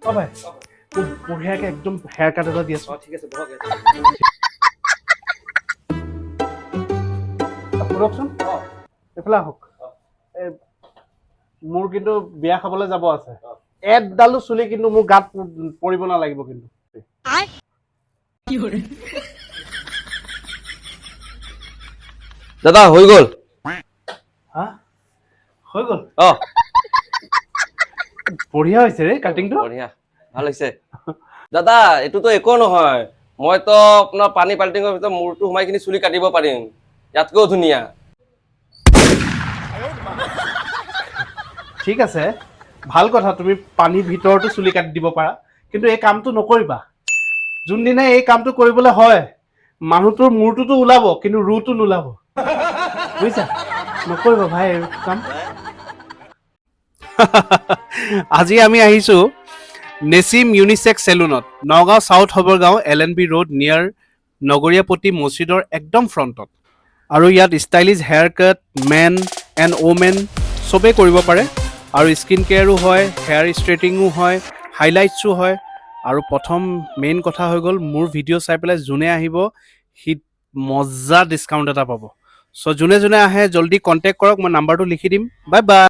অ ভাই বঢ়িয়াকে একদম হেয়াৰ কাট এটা দি আছো ঠিক আছে বহক শুনকচোন এইফালে আহক মোৰ কিন্তু বিয়া খাবলৈ যাব আছে এডালো চুলি কিন্তু মোৰ গাত পৰিব নালাগিব কিন্তু দাদা হৈ গ'ল হা হৈ গ'ল অ বঢ়িয়া হৈছে ৰে কাটিংটো বঢ়িয়া ভাল হৈছে দাদা এইটোতো একো নহয় মইতো আপোনাৰ পানী পাল্টিঙৰ ভিতৰত মূৰটো সোমাই কিনি চুলি কাটিব পাৰিম ইয়াতকৈও ধুনীয়া ঠিক আছে ভাল কথা তুমি পানীৰ ভিতৰতো চুলি কাটি দিব পাৰা কিন্তু এই কামটো নকৰিবা যোনদিনা এই কামটো কৰিবলৈ হয় মানুহটোৰ মূৰটোতো ওলাব কিন্তু ৰুটো নোলাব বুজিছা নকৰিবা ভাই এই কাম আজি আমি আহিছোঁ নেচিম ইউনিচেক্স চেলুনত Nagaon south Haborgaon LNB road near Nagariyapatti মছজিদৰ একদম ফ্ৰণ্টত আৰু ইয়াত stylish hair cut men and women চবেই কৰিব পাৰে আৰু স্কিন কেয়াৰো হয় হেয়াৰ ষ্ট্ৰেইটিঙো হয় হাইলাইটছো হয় আৰু প্ৰথম মেইন কথা হৈ গ'ল মোৰ ভিডিঅ' চাই পেলাই যোনে আহিব সি মজা ডিছকাউণ্ট এটা পাব চ' যোনে যোনে আহে জল্দি কণ্টেক্ট কৰক মই নাম্বাৰটো লিখি দিম বাই বাই